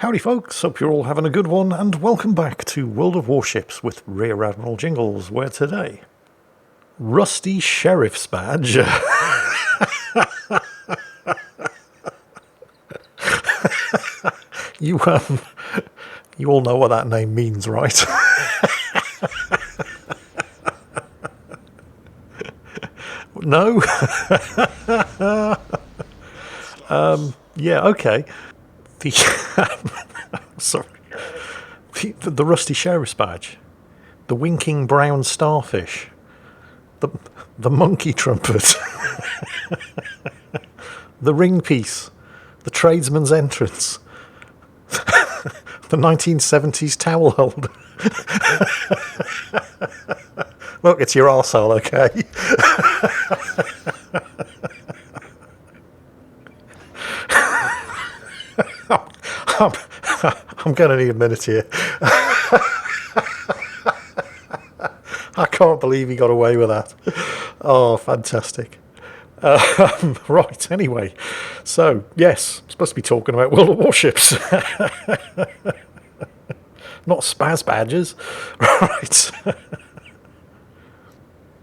Howdy folks, hope you're all having a good one, and welcome back to World of Warships with Rear Admiral Jingles, where today, Rusty Sheriff's Badge. You all know what that name means, right? No? Yeah, okay. Sorry. The Rusty Sheriff's Badge. The Winking Brown Starfish. The Monkey Trumpet. The Ring Piece. The Tradesman's Entrance. The 1970s Towel Holder. Look, it's your arsehole, okay? I'm going to need a minute here. I can't believe he got away with that. Oh, fantastic. Right, anyway. So, yes, I'm supposed to be talking about World of Warships. Not spaz badges. Right.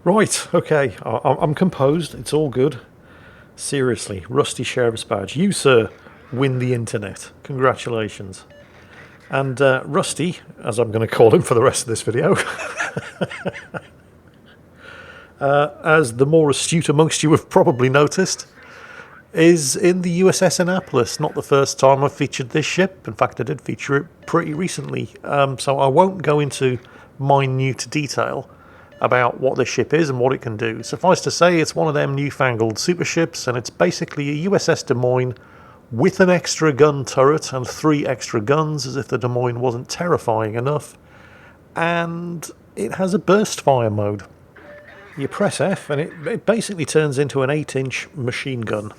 Right, okay. I'm composed. It's all good. Seriously, Rusty Sheriff's Badge. You, sir, win the internet. Congratulations. And Rusty, as I'm going to call him for the rest of this video, as the more astute amongst you have probably noticed, is in the USS Annapolis. Not the first time I've featured this ship. In fact, I did feature it pretty recently. So I won't go into minute detail about what this ship is and what it can do. Suffice to say, it's one of them newfangled super ships, and it's basically a USS Des Moines with an extra gun turret and 3 extra guns, as if the Des Moines wasn't terrifying enough. And it has a burst fire mode. You press F and it basically turns into an 8-inch machine gun.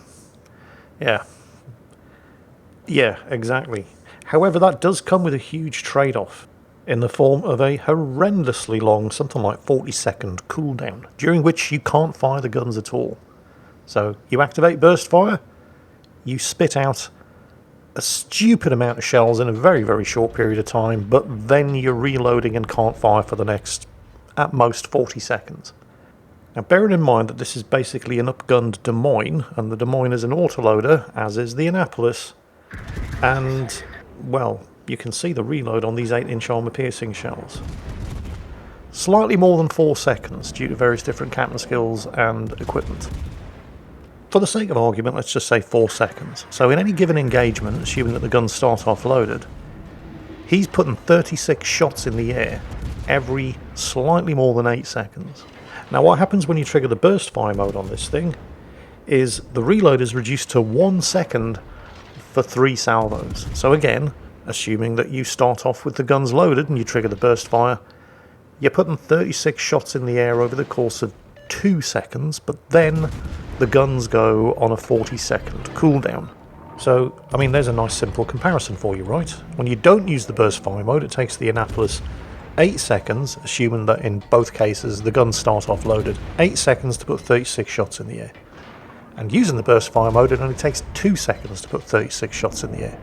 Yeah, exactly. However, that does come with a huge trade-off in the form of a horrendously long, something like 40-second cooldown, during which you can't fire the guns at all. So you activate burst fire, you spit out a stupid amount of shells in a very, very short period of time, but then you're reloading and can't fire for the next, at most, 40 seconds. Now, bearing in mind that this is basically an upgunned Des Moines, and the Des Moines is an autoloader, as is the Annapolis, and, well, you can see the reload on these 8-inch armor-piercing shells. Slightly more than 4 seconds, due to various different captain skills and equipment. For the sake of argument, let's just say 4 seconds. So in any given engagement, assuming that the guns start off loaded, he's putting 36 shots in the air every slightly more than 8 seconds. Now, what happens when you trigger the burst fire mode on this thing is the reload is reduced to 1 second for 3 salvos. So again, assuming that you start off with the guns loaded and you trigger the burst fire, you're putting 36 shots in the air over the course of 2 seconds, but then the guns go on a 40-second cooldown. So, I mean, there's a nice simple comparison for you, right? When you don't use the burst fire mode, it takes the Annapolis 8 seconds, assuming that in both cases the guns start off loaded, 8 seconds to put 36 shots in the air. And using the burst fire mode, it only takes 2 seconds to put 36 shots in the air.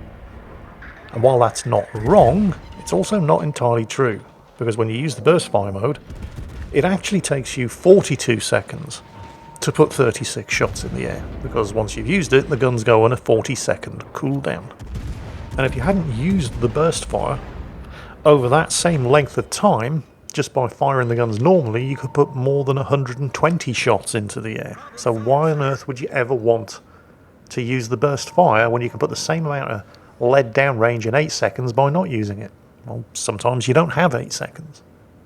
And while that's not wrong, it's also not entirely true, because when you use the burst fire mode, it actually takes you 42 seconds to put 36 shots in the air, because once you've used it, the guns go on a 40-second cooldown. And if you hadn't used the burst fire, over that same length of time, just by firing the guns normally, you could put more than 120 shots into the air. So why on earth would you ever want to use the burst fire when you can put the same amount of lead down range in 8 seconds by not using it? Well, sometimes you don't have 8 seconds.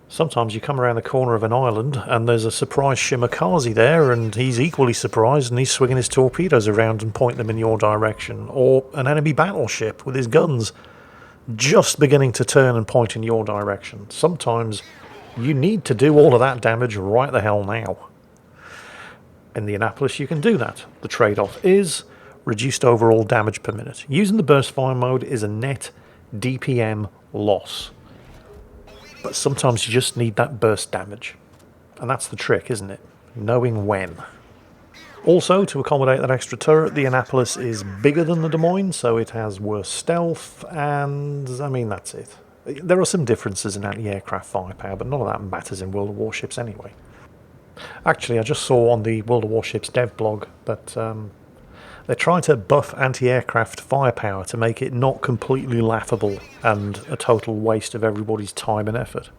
Sometimes you come around the corner of an island and there's a surprise Shimakaze there, and he's equally surprised and he's swinging his torpedoes around and pointing them in your direction. Or an enemy battleship with his guns just beginning to turn and point in your direction. Sometimes you need to do all of that damage right the hell now. In the Annapolis you can do that. The trade-off is reduced overall damage per minute. Using the burst fire mode is a net DPM loss. But sometimes you just need that burst damage. And that's the trick, isn't it? Knowing when. Also, to accommodate that extra turret, the Annapolis is bigger than the Des Moines, so it has worse stealth, and I mean, that's it. There are some differences in anti-aircraft firepower, but none of that matters in World of Warships anyway. Actually, I just saw on the World of Warships dev blog that they're trying to buff anti-aircraft firepower to make it not completely laughable and a total waste of everybody's time and effort.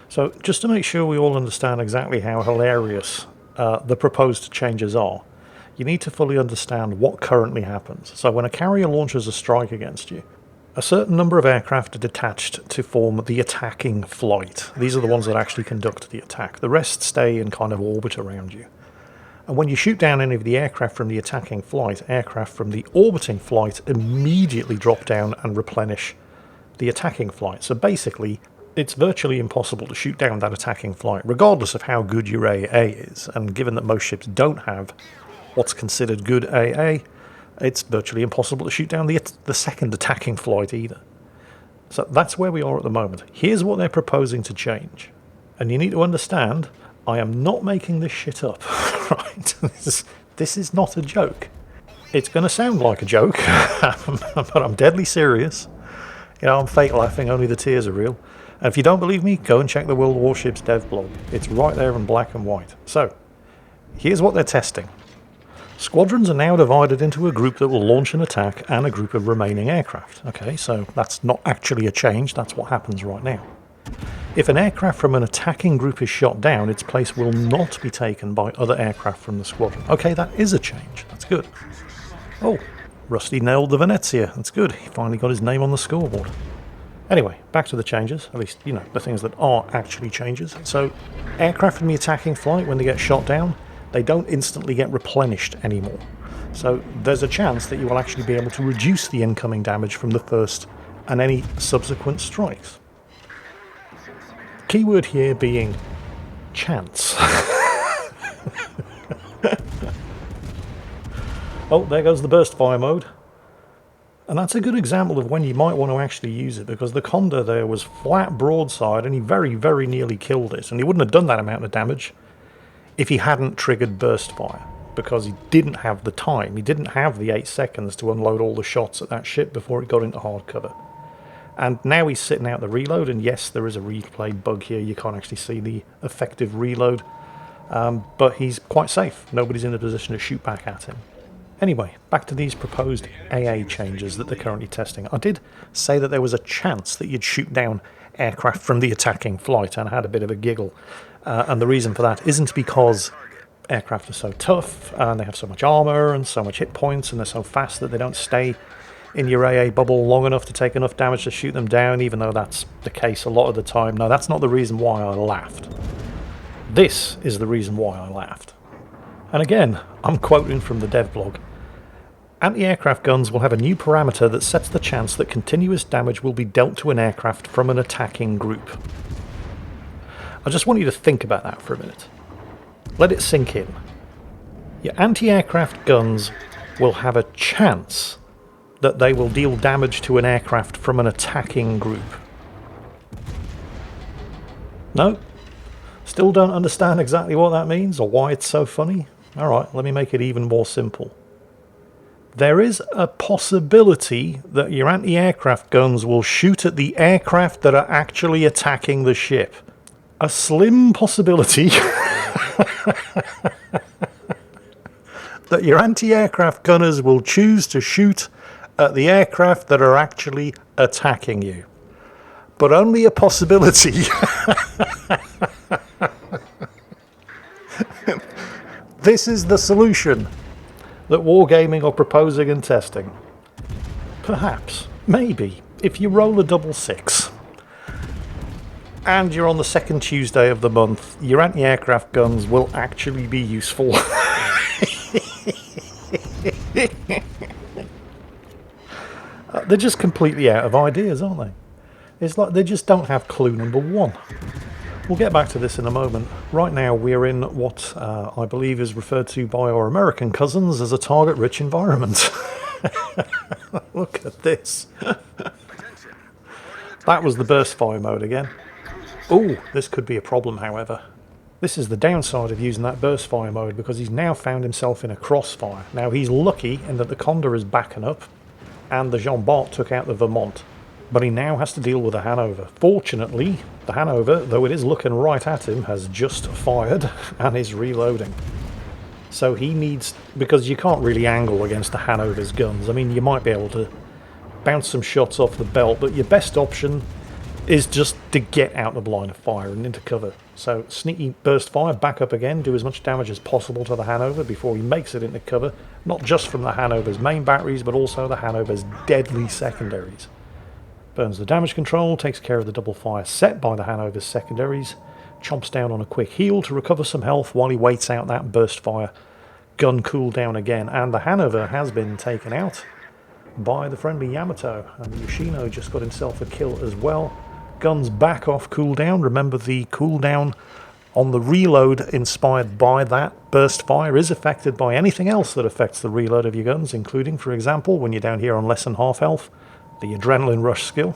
So, just to make sure we all understand exactly how hilarious the proposed changes are, you need to fully understand what currently happens. So when a carrier launches a strike against you, a certain number of aircraft are detached to form the attacking flight. These are the ones that actually conduct the attack. The rest stay in kind of orbit around you. And when you shoot down any of the aircraft from the attacking flight, aircraft from the orbiting flight immediately drop down and replenish the attacking flight. So basically, it's virtually impossible to shoot down that attacking flight, regardless of how good your AA is. And given that most ships don't have what's considered good AA, it's virtually impossible to shoot down the second attacking flight either. So that's where we are at the moment. Here's what they're proposing to change. And you need to understand, I am not making this shit up. Right? This is not a joke. It's going to sound like a joke, but I'm deadly serious. You know, I'm fake laughing, only the tears are real. And if you don't believe me, go and check the World Warships dev blog. It's right there in black and white. So, here's what they're testing. Squadrons are now divided into a group that will launch an attack and a group of remaining aircraft. Okay, so that's not actually a change, that's what happens right now. If an aircraft from an attacking group is shot down, its place will not be taken by other aircraft from the squadron. Okay, that is a change, that's good. Oh, Rusty nailed the Venezia, that's good, he finally got his name on the scoreboard. Anyway, back to the changes, at least, you know, the things that are actually changes. So, aircraft from the attacking flight, when they get shot down, they don't instantly get replenished anymore. So there's a chance that you will actually be able to reduce the incoming damage from the first and any subsequent strikes. Keyword here being chance. Oh, there goes the burst fire mode. And that's a good example of when you might want to actually use it, because the Condor there was flat broadside and he very, very nearly killed it. And he wouldn't have done that amount of damage if he hadn't triggered burst fire, because he didn't have the time. He didn't have the 8 seconds to unload all the shots at that ship before it got into hard cover. And now he's sitting out the reload, and yes, there is a replay bug here. You can't actually see the effective reload, but he's quite safe. Nobody's in a position to shoot back at him. Anyway, back to these proposed AA changes that they're currently testing. I did say that there was a chance that you'd shoot down aircraft from the attacking flight, and I had a bit of a giggle. And the reason for that isn't because aircraft are so tough and they have so much armour and so much hit points and they're so fast that they don't stay in your AA bubble long enough to take enough damage to shoot them down, even though that's the case a lot of the time. No, that's not the reason why I laughed. This is the reason why I laughed. And again, I'm quoting from the dev blog. Anti-aircraft guns will have a new parameter that sets the chance that continuous damage will be dealt to an aircraft from an attacking group. I just want you to think about that for a minute. Let it sink in. Your anti-aircraft guns will have a chance that they will deal damage to an aircraft from an attacking group. No? Still don't understand exactly what that means or why it's so funny? Alright, let me make it even more simple. There is a possibility that your anti-aircraft guns will shoot at the aircraft that are actually attacking the ship. A slim possibility that your anti-aircraft gunners will choose to shoot at the aircraft that are actually attacking you. But only a possibility. This is the solution that Wargaming are proposing and testing. Perhaps, maybe, if you roll a double 6 and you're on the second Tuesday of the month, your anti-aircraft guns will actually be useful. They're just completely out of ideas, aren't they? It's like they just don't have clue number 1. We'll get back to this in a moment. Right now we're in what I believe is referred to by our American cousins as a target-rich environment. Look at this. That was the burst fire mode again. Oh, this could be a problem, however. This is the downside of using that burst fire mode, because he's now found himself in a crossfire. Now he's lucky in that the Condor is backing up and the Jean Bart took out the Vermont, but he now has to deal with the Hanover. Fortunately, the Hanover, though it is looking right at him, has just fired and is reloading. So he needs, because you can't really angle against the Hanover's guns. I mean, you might be able to bounce some shots off the belt, but your best option is just to get out of the line of fire and into cover. So sneaky burst fire, back up again, do as much damage as possible to the Hanover before he makes it into cover, not just from the Hanover's main batteries, but also the Hanover's deadly secondaries. Burns the damage control, takes care of the double fire set by the Hanover's secondaries, chomps down on a quick heal to recover some health while he waits out that burst fire gun cooldown again. And the Hanover has been taken out by the friendly Yamato, and the Yoshino just got himself a kill as well. Guns back off cooldown. Remember, the cooldown on the reload inspired by that burst fire is affected by anything else that affects the reload of your guns, including, for example, when you're down here on less than half health, the adrenaline rush skill.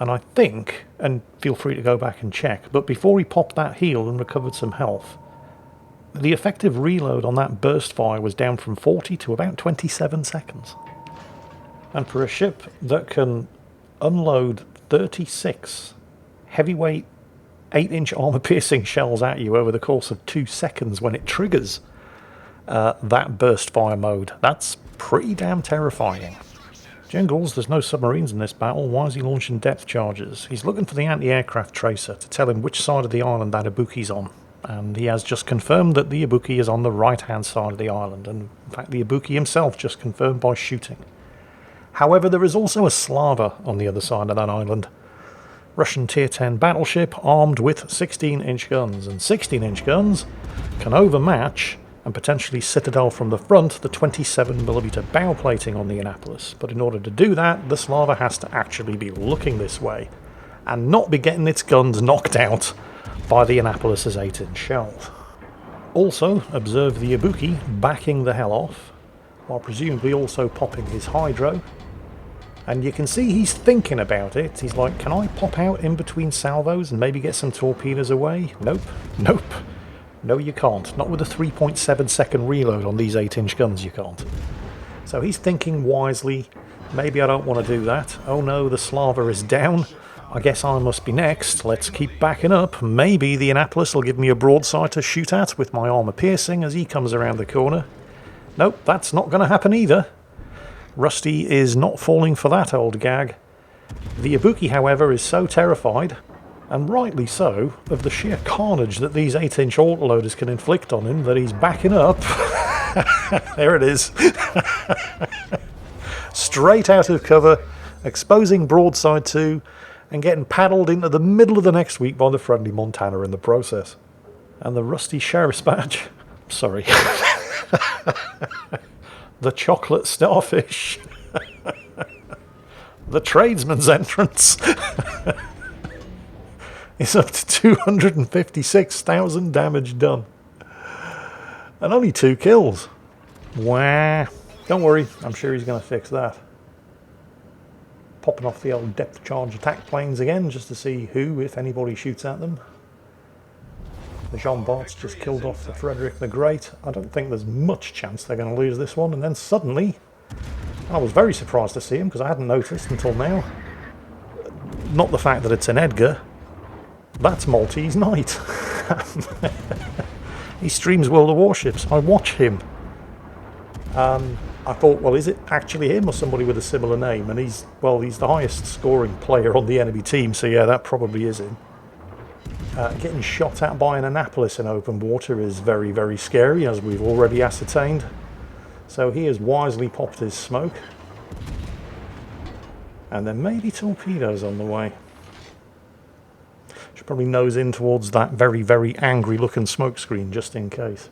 And I think, and feel free to go back and check, but before he popped that heal and recovered some health, the effective reload on that burst fire was down from 40 to about 27 seconds. And for a ship that can unload 36 heavyweight 8-inch armor-piercing shells at you over the course of 2 seconds when it triggers that burst fire mode, that's pretty damn terrifying. Jingles, there's no submarines in this battle. Why is he launching depth charges? He's looking for the anti-aircraft tracer to tell him which side of the island that Ibuki's on. And he has just confirmed that the Ibuki is on the right-hand side of the island. And in fact, the Ibuki himself just confirmed by shooting. However, there is also a Slava on the other side of that island. Russian Tier 10 battleship armed with 16-inch guns. And 16-inch guns can overmatch and potentially citadel from the front the 27mm bow plating on the Annapolis. But in order to do that, the Slava has to actually be looking this way and not be getting its guns knocked out by the Annapolis's 8-inch shells. Also, observe the Ibuki backing the hell off, while presumably also popping his hydro. And you can see he's thinking about it. He's like, can I pop out in between salvos and maybe get some torpedoes away? Nope, nope. No, you can't. Not with a 3.7 second reload on these 8-inch guns, you can't. So he's thinking wisely, maybe I don't want to do that. Oh no, the Slava is down. I guess I must be next. Let's keep backing up. Maybe the Annapolis will give me a broadside to shoot at with my armor piercing as he comes around the corner. Nope, that's not going to happen either. Rusty is not falling for that old gag. The Ibuki, however, is so terrified, and rightly so, of the sheer carnage that these 8-inch autoloaders can inflict on him that he's backing up. There it is. Straight out of cover, exposing broadside 2, and getting paddled into the middle of the next week by the friendly Montana in the process. And the Rusty Sheriff's badge, sorry, the chocolate starfish, the tradesman's entrance, is up to 256,000 damage done. And only 2 kills. Wah. Don't worry, I'm sure he's going to fix that. Popping off the old depth charge attack planes again, just to see who, if anybody, shoots at them. The Jean Bart's just killed off the Frederick the Great. I don't think there's much chance they're going to lose this one. And then suddenly, I was very surprised to see him, because I hadn't noticed until now. Not the fact that it's an Edgar. That's Maltese Knight. He streams World of Warships. I watch him. I thought, well, is it actually him or somebody with a similar name? And he's the highest scoring player on the enemy team, so yeah, that probably is him. Getting shot at by an Annapolis in open water is very, very scary, as we've already ascertained. So he has wisely popped his smoke. And there may be torpedoes on the way. Should probably nose in towards that very, very angry looking smoke screen, just in case.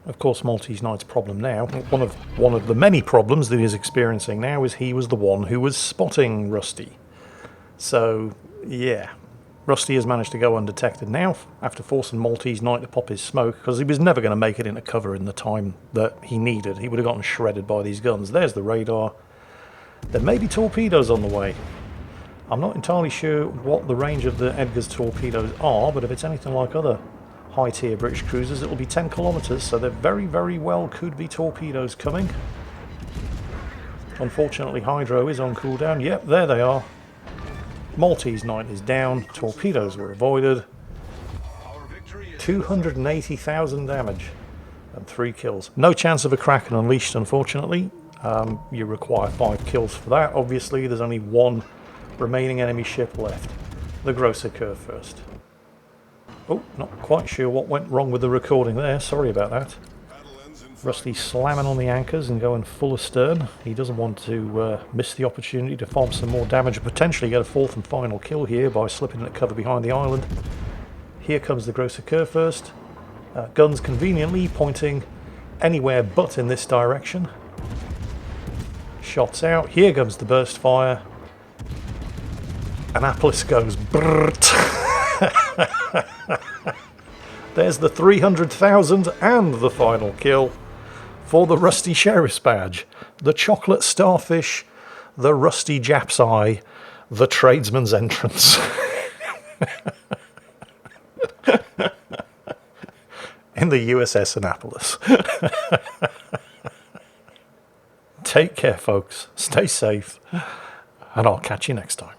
Of course, Maltese Knight's problem now, one of the many problems that he's experiencing now, is he was the one who was spotting Rusty. So, yeah, Rusty has managed to go undetected now after forcing Maltese Knight to pop his smoke, because he was never going to make it into cover in the time that he needed. He would have gotten shredded by these guns. There's the radar. There may be torpedoes on the way. I'm not entirely sure what the range of the Edgar's torpedoes are, but if it's anything like other high-tier British cruisers, it'll be 10 kilometres, so there very, very well could be torpedoes coming. Unfortunately, Hydro is on cooldown. Yep, there they are. Maltese Knight is down. Torpedoes were avoided. 280,000 damage and 3 kills. No chance of a Kraken unleashed, unfortunately. You require 5 kills for that. Obviously, there's only one remaining enemy ship left. The Grosser Curve first. Oh, not quite sure what went wrong with the recording there. Sorry about that. Rusty slamming on the anchors and going full astern. He doesn't want to miss the opportunity to farm some more damage and potentially get a 4th and final kill here by slipping at cover behind the island. Here comes the Grosser Curve first. Guns conveniently pointing anywhere but in this direction. Shots out. Here comes the burst fire. Annapolis goes brrrt. There's the 300,000 and the final kill for the Rusty Sheriff's Badge, the Chocolate Starfish, the Rusty Jap's Eye, the Tradesman's Entrance. In the USS Annapolis. Take care, folks. Stay safe, and I'll catch you next time.